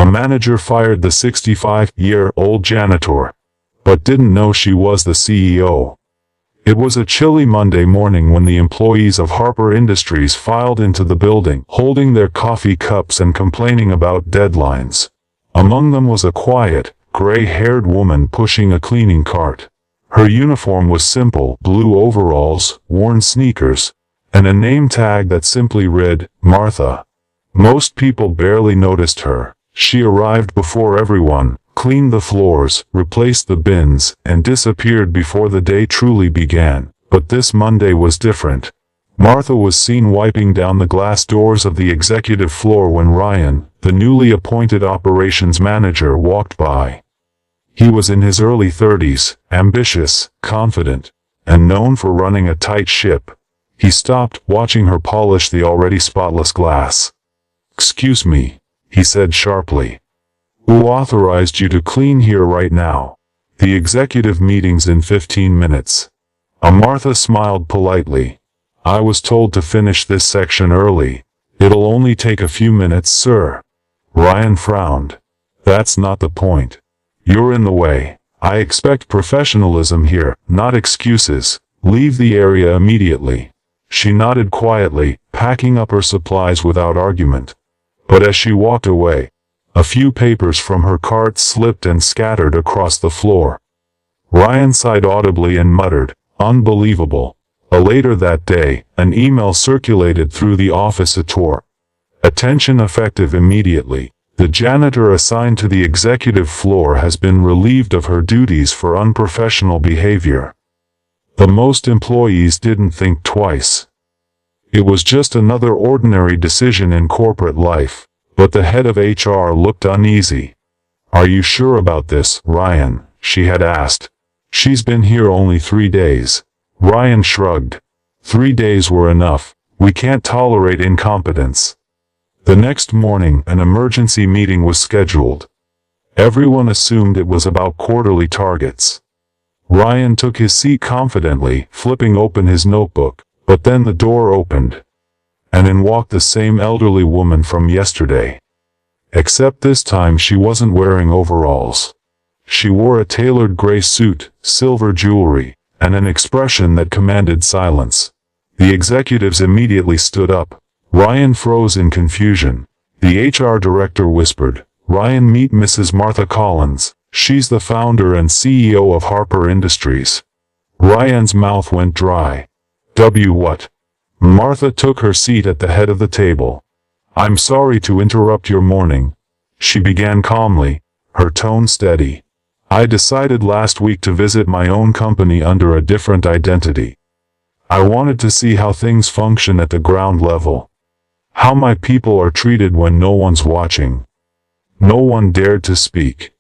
manager fired the 65-year-old janitor, but didn't know she was the CEO. It was a chilly Monday morning when the employees of Harper Industries filed into the building, holding their coffee cups and complaining about deadlines. Among them was a quiet, gray-haired woman pushing a cleaning cart. Her uniform was simple: blue overalls, worn sneakers, and a name tag that simply read, Martha. Most people barely noticed her. She arrived before everyone, cleaned the floors, replaced the bins, and disappeared before the day truly began. But this Monday was different. Martha was seen wiping down the glass doors of the executive floor when Ryan, the newly appointed operations manager, walked by. He was in his early 30s, ambitious, confident, and known for running a tight ship. He stopped, watching her polish the already spotless glass. "Excuse me," he said sharply. "Who authorized you to clean here right now? The executive meeting's in 15 minutes. Martha smiled politely. "I was told to finish this section early. It'll only take a few minutes, sir." Ryan frowned. "That's not the point. You're in the way. I expect professionalism here, not excuses. Leave the area immediately." She nodded quietly, packing up her supplies without argument. But as she walked away, a few papers from her cart slipped and scattered across the floor. Ryan sighed audibly and muttered, "Unbelievable." Later that day, an email circulated through the office at Tor. "Attention, effective immediately. The janitor assigned to the executive floor has been relieved of her duties for unprofessional behavior." The most employees didn't think twice. It was just another ordinary decision in corporate life, but the head of HR looked uneasy. "Are you sure about this, Ryan?" she had asked. "She's been here only 3 days. Ryan shrugged. 3 days were enough. We can't tolerate incompetence. The next morning, an emergency meeting was scheduled. Everyone assumed it was about quarterly targets. Ryan took his seat confidently, flipping open his notebook, but then the door opened, and in walked the same elderly woman from yesterday. Except this time she wasn't wearing overalls. She wore a tailored gray suit, silver jewelry, and an expression that commanded silence. The executives immediately stood up. Ryan froze in confusion. The HR director whispered, "Ryan, meet Mrs. Martha Collins. She's the founder and CEO of Harper Industries." Ryan's mouth went dry. What? Martha took her seat at the head of the table. "I'm sorry to interrupt your morning," she began calmly, her tone steady. "I decided last week to visit my own company under a different identity. I wanted to see how things function at the ground level. How my people are treated when no one's watching." No one dared to speak.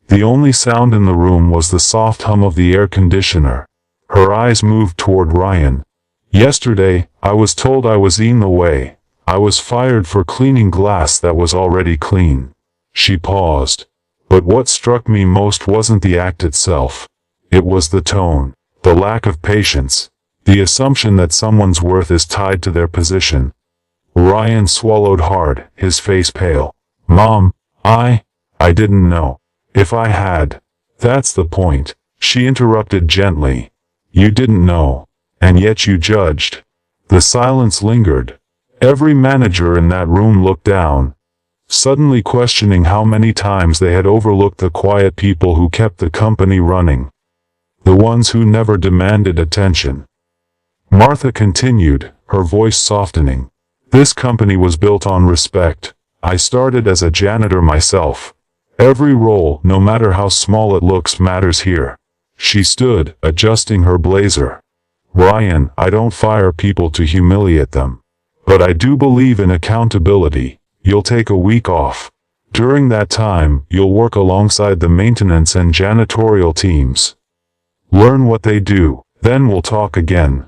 The only sound in the room was the soft hum of the air conditioner. Her eyes moved toward Ryan. "Yesterday, I was told I was in the way. I was fired for cleaning glass that was already clean." She paused. But what struck me most wasn't the act itself. It was the tone, the lack of patience, the assumption that someone's worth is tied to their position. Ryan swallowed hard, his face pale. "Mom, I didn't know. If I had." "That's the point," she interrupted gently. "You didn't know, and yet you judged." The silence lingered. Every manager in that room looked down, suddenly questioning how many times they had overlooked the quiet people who kept the company running. The ones who never demanded attention. Martha continued, her voice softening. "This company was built on respect. I started as a janitor myself. Every role, no matter how small it looks, matters here." She stood, adjusting her blazer. "Ryan, I don't fire people to humiliate them. But I do believe in accountability. You'll take a week off. During that time, you'll work alongside the maintenance and janitorial teams. Learn what they do, then we'll talk again."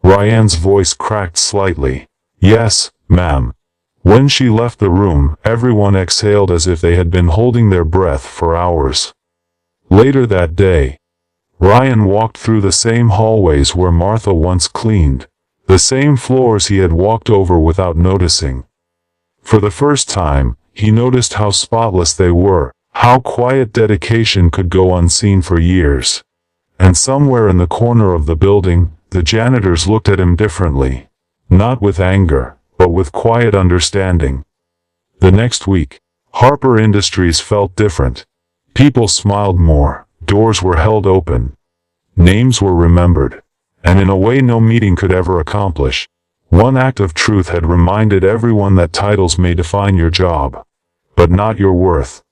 Ryan's voice cracked slightly. "Yes, ma'am." When she left the room, everyone exhaled as if they had been holding their breath for hours. Later that day, Ryan walked through the same hallways where Martha once cleaned, the same floors he had walked over without noticing. For the first time, he noticed how spotless they were, how quiet dedication could go unseen for years. And somewhere in the corner of the building, the janitors looked at him differently. Not with anger, but with quiet understanding. The next week, Harper Industries felt different. People smiled more, doors were held open. Names were remembered. And in a way no meeting could ever accomplish. One act of truth had reminded everyone that titles may define your job, but not your worth.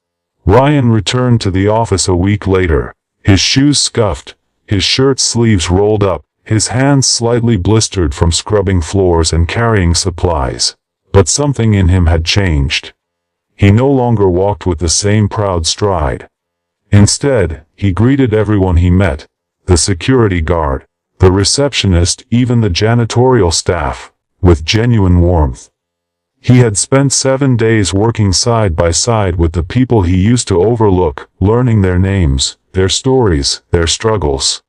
Ryan returned to the office a week later, his shoes scuffed, his shirt sleeves rolled up, his hands slightly blistered from scrubbing floors and carrying supplies. But something in him had changed. He no longer walked with the same proud stride. Instead, he greeted everyone he met, the security guard, the receptionist, even the janitorial staff, with genuine warmth. He had spent 7 days working side by side with the people he used to overlook, learning their names, their stories, their struggles.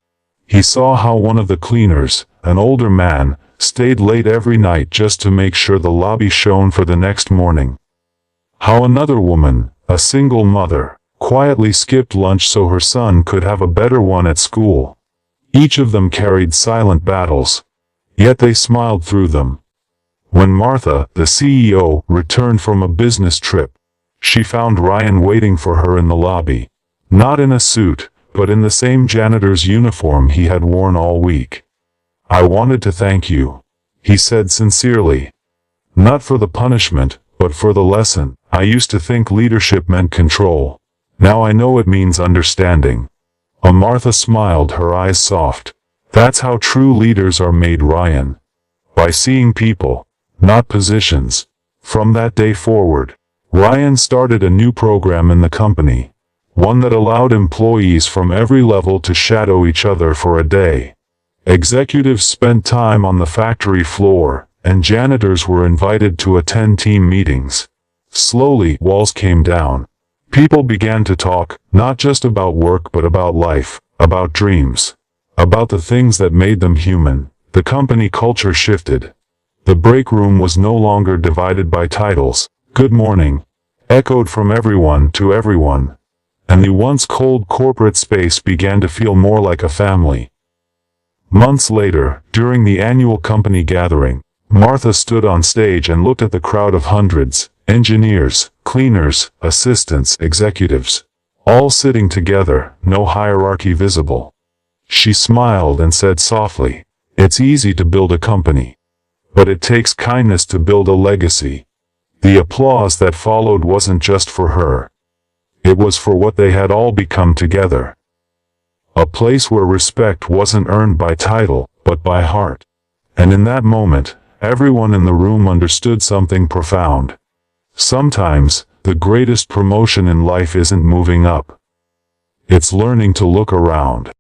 He saw how one of the cleaners, an older man, stayed late every night just to make sure the lobby shone for the next morning. How another woman, a single mother, quietly skipped lunch so her son could have a better one at school. Each of them carried silent battles, yet they smiled through them. When Martha, the CEO, returned from a business trip, she found Ryan waiting for her in the lobby. Not in a suit, but in the same janitor's uniform he had worn all week. "I wanted to thank you," he said sincerely. "Not for the punishment, but for the lesson. I used to think leadership meant control. Now I know it means understanding." Martha smiled, her eyes soft. "That's how true leaders are made, Ryan. By seeing people, not positions." From that day forward, Ryan started a new program in the company. One that allowed employees from every level to shadow each other for a day. Executives spent time on the factory floor, and janitors were invited to attend team meetings. Slowly, walls came down. People began to talk, not just about work but about life, about dreams, about the things that made them human. The company culture shifted. The break room was no longer divided by titles. "Good morning," echoed from everyone to everyone. And the once cold corporate space began to feel more like a family. Months later, during the annual company gathering, Martha stood on stage and looked at the crowd of hundreds, engineers, cleaners, assistants, executives, all sitting together, no hierarchy visible. She smiled and said softly, "It's easy to build a company, but it takes kindness to build a legacy." The applause that followed wasn't just for her. It was for what they had all become together. A place where respect wasn't earned by title, but by heart. And in that moment, everyone in the room understood something profound. Sometimes, the greatest promotion in life isn't moving up. It's learning to look around.